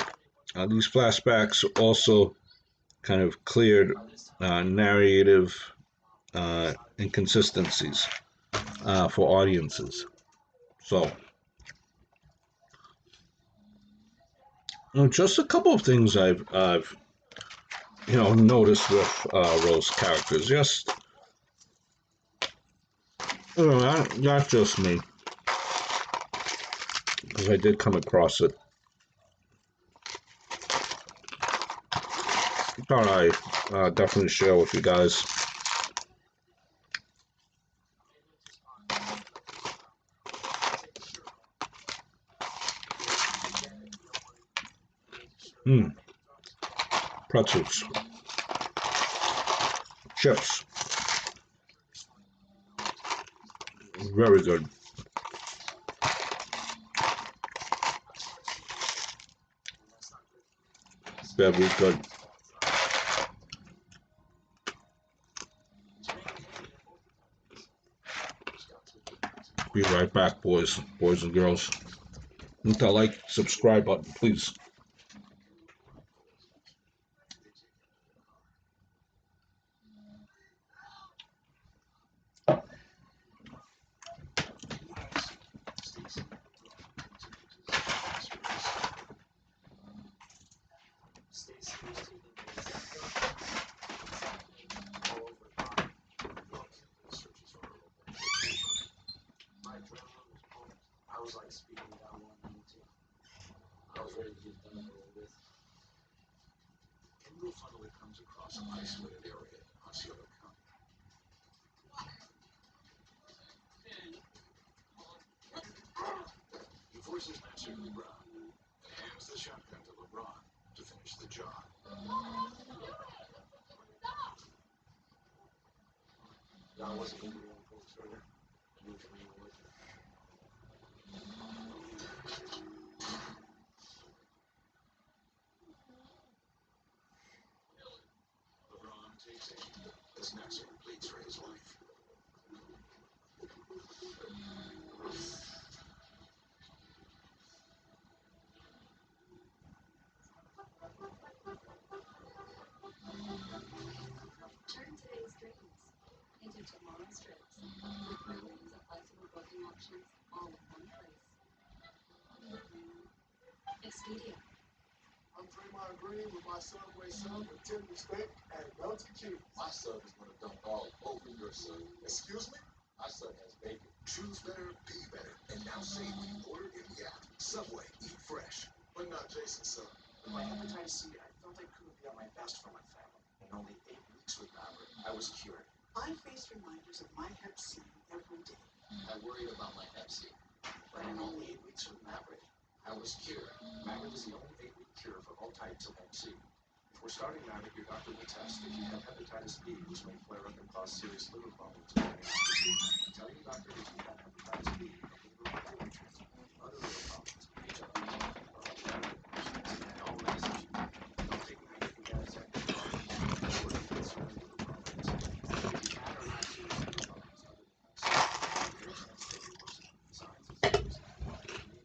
these flashbacks also kind of cleared narrative inconsistencies for audiences. So, just a couple of things I've notice with Rose characters. Just, not just me, because I did come across it. Thought I definitely share with you guys. Pretzels, chips, very good. Very good. Be right back, boys and girls. Hit that like, subscribe button, please.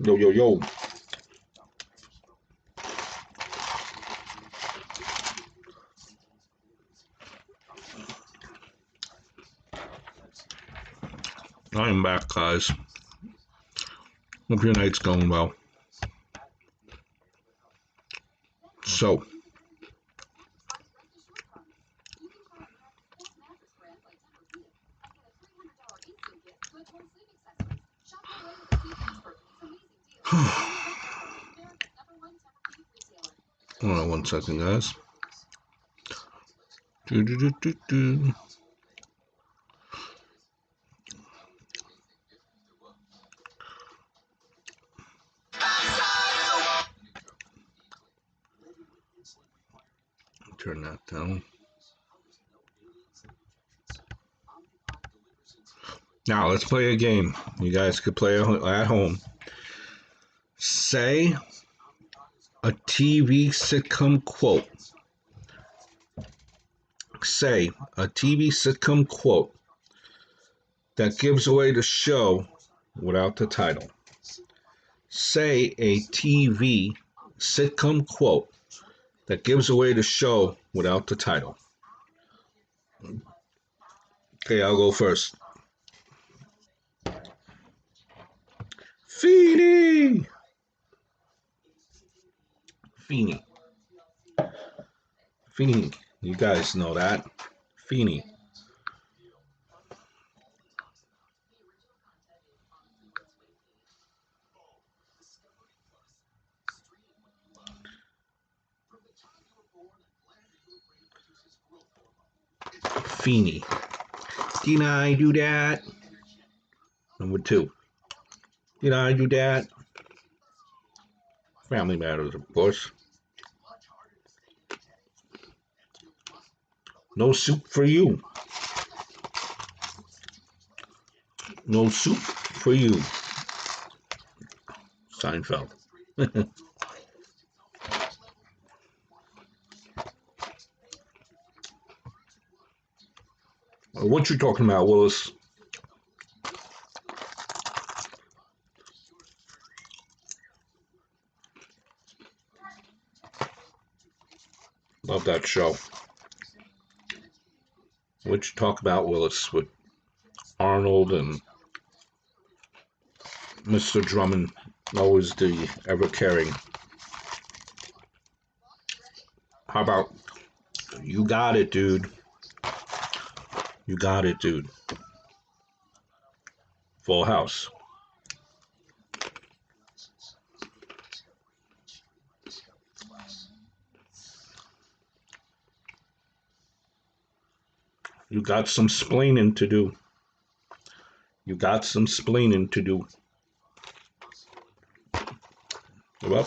Yo, yo, yo. I'm back, guys. Hope your night's going well. So, hold on one second, guys. Do. Turn that down. Now, let's play a game. You guys could play at home. Say a TV sitcom quote. Say a TV sitcom quote that gives away the show without the title. Say a TV sitcom quote that gives away the show without the title. Okay, I'll go first. Feeny! Feeny. Feeny. You guys know that. Feeney. Feeney. Did I do that? Number 2. Did I do that? Family Matters, of course. No soup for you. No soup for you. Seinfeld. What you talking about, Willis? Love that show. What you talk about, Willis, with Arnold and Mr. Drummond, always the ever caring. How about you got it, dude? You got it, dude. Full House. You got some splaining to do. You got some splaining to do. Well,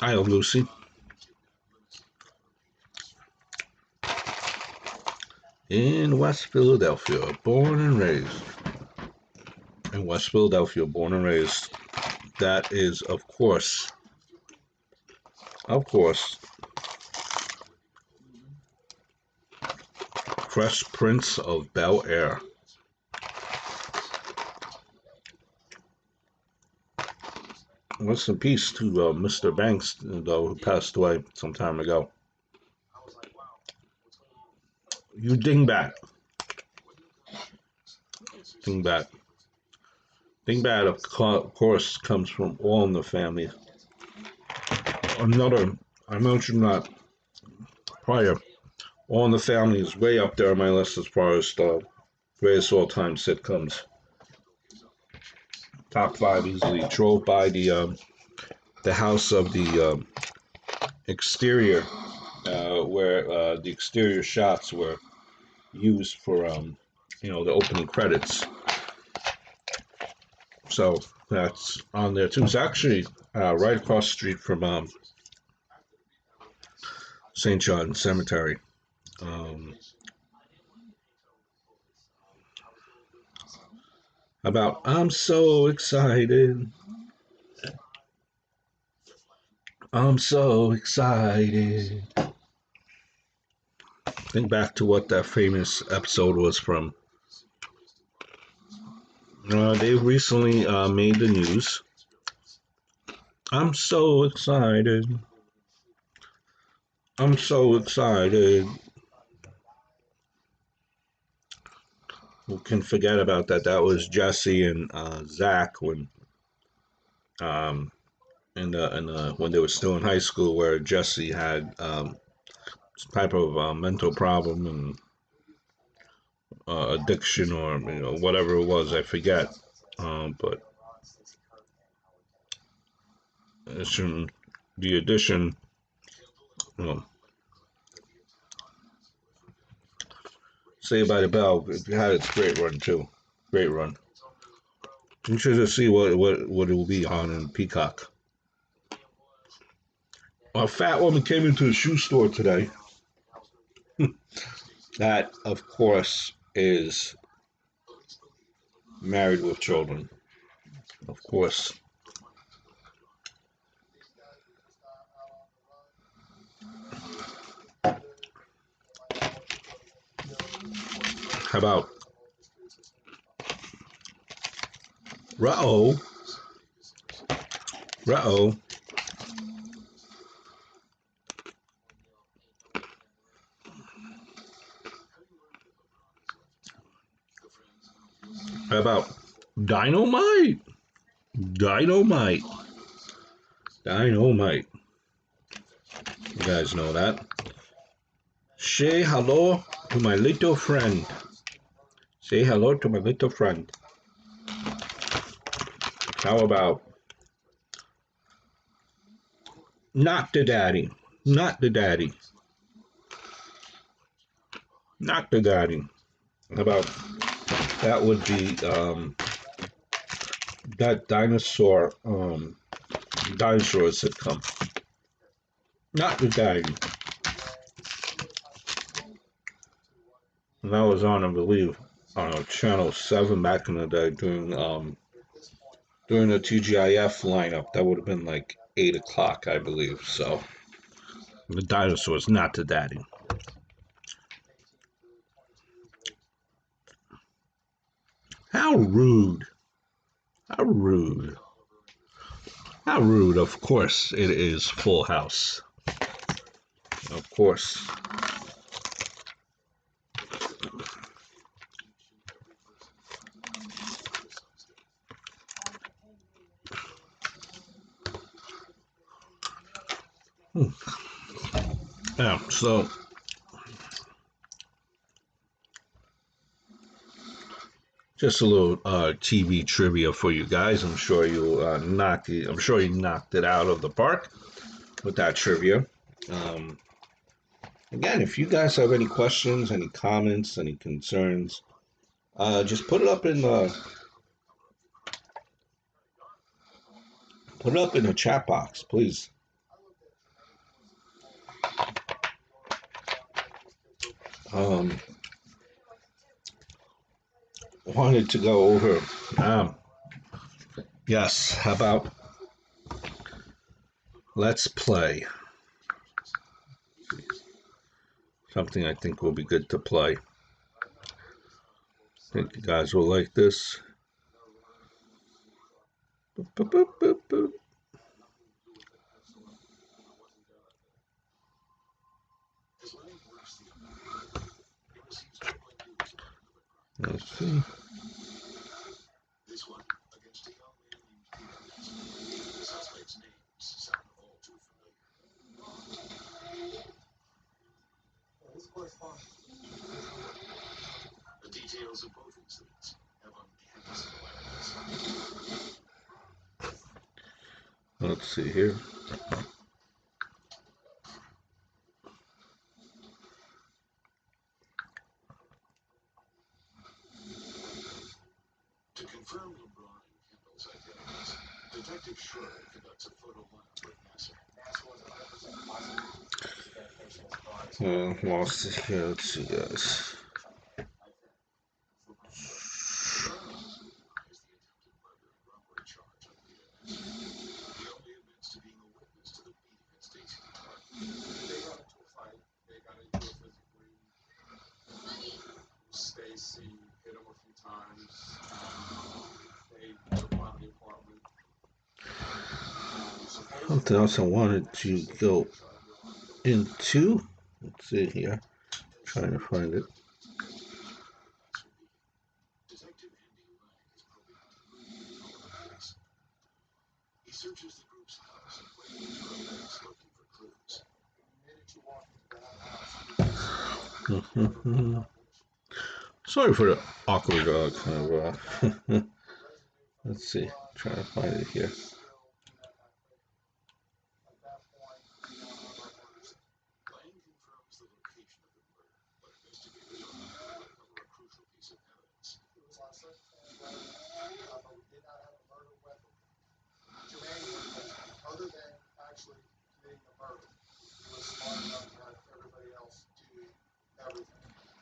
I love Lucy. In West Philadelphia, born and raised. In West Philadelphia, born and raised. That is, of course, Fresh Prince of Bel-Air. Rest in peace to Mr. Banks, though, who passed away some time ago. You dingbat. Dingbat. Dingbat, of course, comes from All in the Family. Another, I mentioned that prior. All in the Family is way up there on my list as far as the greatest all-time sitcoms. Top 5 easily. Drove by the house of the exterior, where the exterior shots were used for the opening credits. So that's on there too. It's actually right across the street from St. John Cemetery. About I'm so excited. I'm so excited. Think back to what that famous episode was from. They recently made the news. I'm so excited. I'm so excited. Who can forget about that? That was Jesse and Zach when when they were still in high school, where Jesse had some type of mental problem and addiction, or whatever it was, I forget. But the addition, Saved by the Bell, it had its great run too. Great run. You should just see what it will be on in Peacock. A fat woman came into a shoe store today. That, of course, is Married with Children. Of course. How about Ruh-oh? Ruh-oh. How about Dynamite? Dynamite. Dynamite. You guys know that. Say hello to my little friend. Say hello to my little friend. How about not the daddy? Not the daddy. Not the daddy. How about that would be that dinosaur sitcom. Not the daddy. And that was on, I believe, on Channel 7 back in the day during the TGIF lineup. That would have been like 8 o'clock, I believe. So the dinosaur is not the daddy. How rude. How rude. How rude. Of course it is Full House. Of course. Yeah, so just a little TV trivia for you guys. I'm sure you knocked it out of the park with that trivia. Um, Again, if you guys have any questions, any comments, any concerns, just put it up in the chat box, please. Um, Wanted to go over. Yes, how about let's play something I think will be good to play. I think you guys will like this. Boop, boop, boop, boop, boop. Let's see. Let's see here. Lost it here. Let's see, guys. Something else I wanted to go into. Let's see here. Trying to find it. Sorry for the awkward kind of. Let's see. Trying to find it here.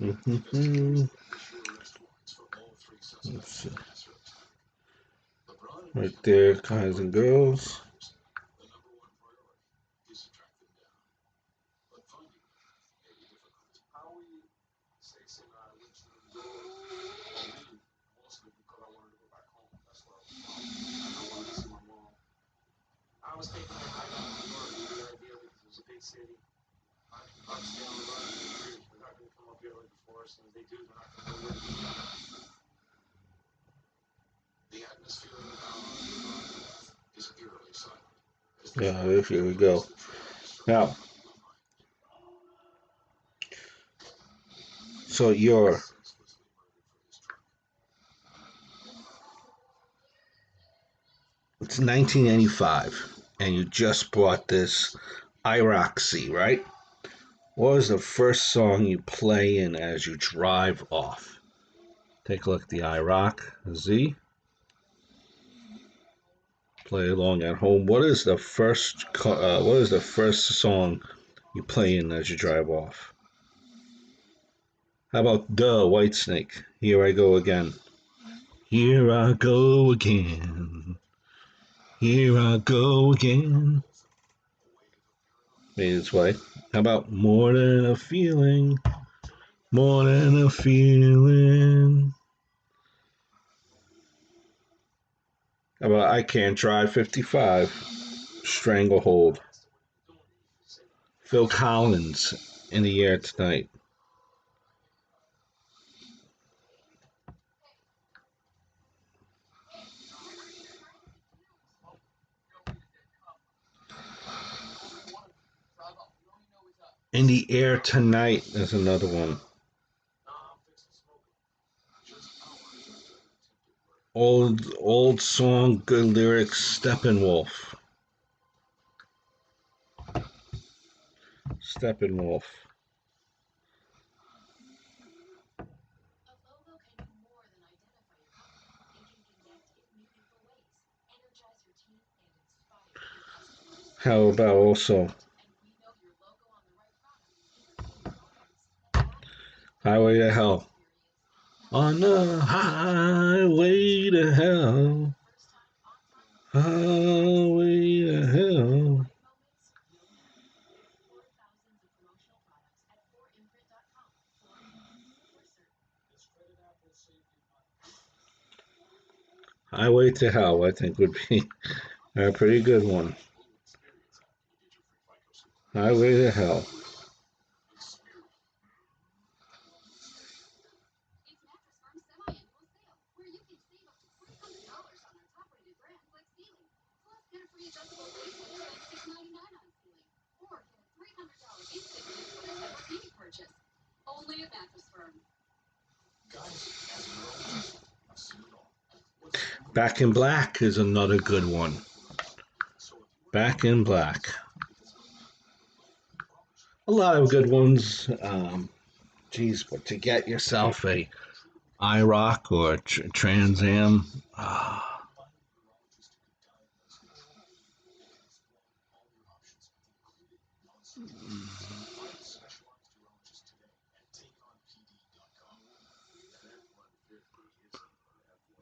Let's see. Right there, guys and girls. Yeah, here we go. Now, So you're it's 1985, and you just bought this IROC, right? What was the first song you play in as you drive off? Take a look at the IROC. Play along at home. What is the first song you play in as you drive off? How about Whitesnake? Here I go again. Here I go again. Here I go again. Made its way. How about More Than a Feeling? More Than a Feeling. How about I Can't Drive 55? Stranglehold. Phil Collins, In the Air Tonight. In the Air Tonight is another one. Old song, good lyrics, Steppenwolf. Steppenwolf. How about also Highway to Hell? On the highway to hell. Highway to hell. Highway to Hell, I think, would be a pretty good one. Highway to Hell. Back in Black is another good one. Back in Black. A lot of good ones. But to get yourself a IROC or Trans Am,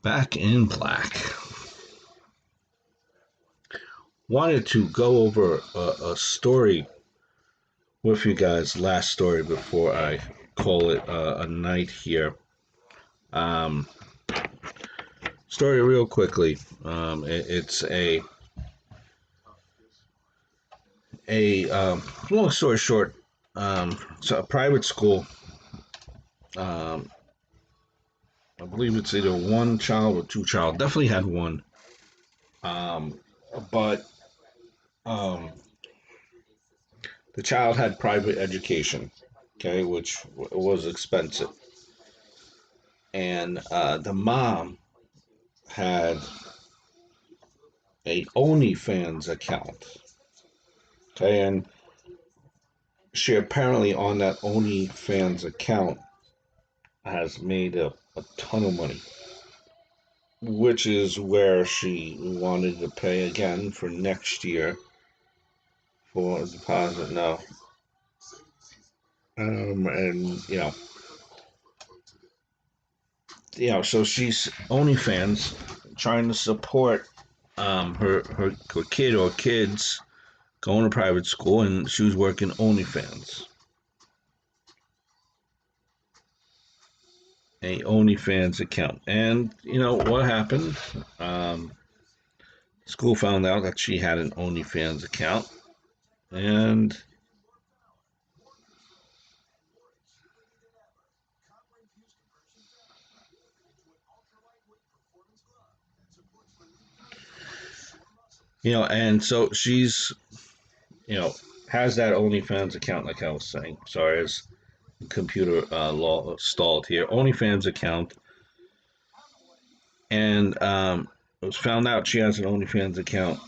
Back in Black. Wanted to go over a story with you guys, last story before I call it a night here. Um, Story real quickly. It's a long story short. So a private school. Um, I believe it's either one child or two child. Definitely had one. Um, but um, the child had private education, okay, which was expensive, and the mom had a OnlyFans account, okay, and she apparently on that OnlyFans account has made a ton of money, which is where she wanted to pay again for next year for a deposit now. And so she's OnlyFans trying to support her kid or kids going to private school, and she was working OnlyFans. A OnlyFans account. And you know what happened? School found out that she had an OnlyFans account, and and so she's, has that OnlyFans account, like I was saying. Sorry, computer law stalled here. OnlyFans account, and it was found out she has an OnlyFans account,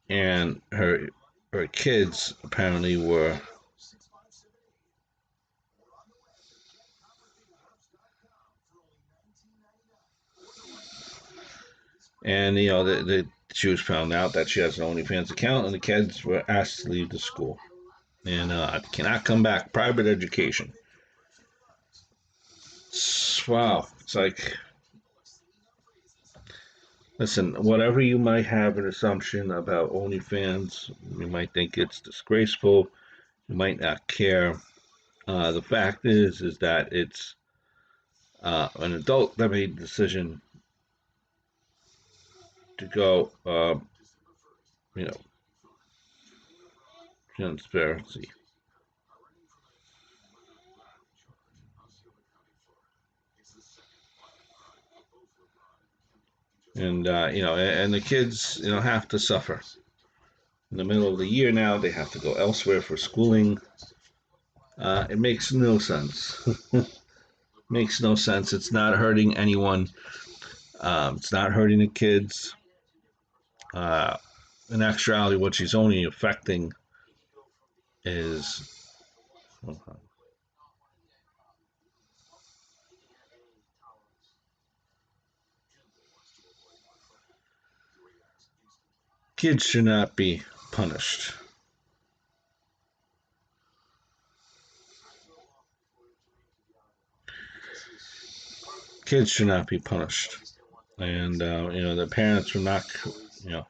and her kids apparently were. And she was found out that she has an OnlyFans account, and the kids were asked to leave the school and cannot come back. Private education. Wow, it's like, listen, whatever you might have an assumption about OnlyFans, you might think it's disgraceful, you might not care. The fact is that it's an adult that made the decision to go, you know, transparency. And and the kids, have to suffer. In the middle of the year now, they have to go elsewhere for schooling. It makes no sense. Makes no sense. It's not hurting anyone. It's not hurting the kids. Uh, in actuality, what she's only affecting is kids should not be punished. Kids should not be punished, and the parents are not, you know,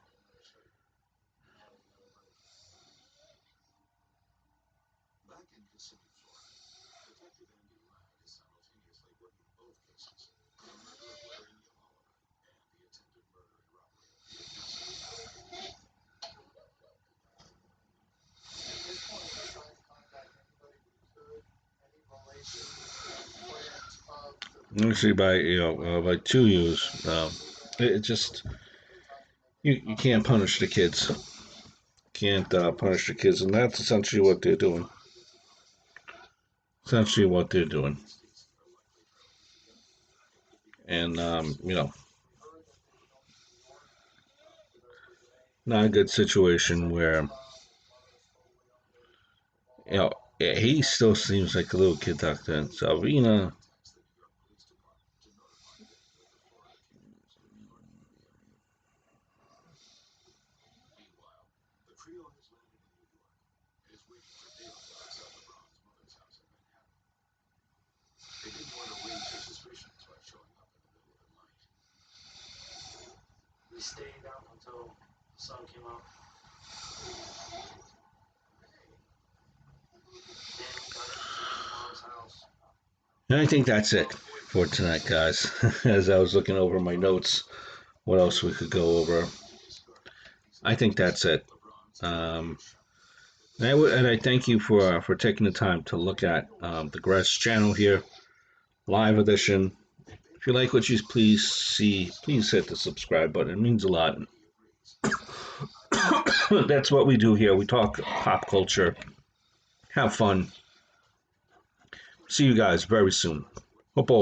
actually by 2 years. It just you can't punish the kids. Can't punish the kids, and that's essentially what they're doing. Essentially, what they're doing, and not a good situation where he still seems like a little kid back then. Salvina, and I think that's it for tonight, guys. As I was looking over my notes, what else we could go over? I think that's it. Um, and I thank you for taking the time to look at the Gres channel here, live edition. If you like what you please hit the subscribe button. It means a lot. That's what we do here. We talk pop culture, have fun. See you guys very soon. Hope all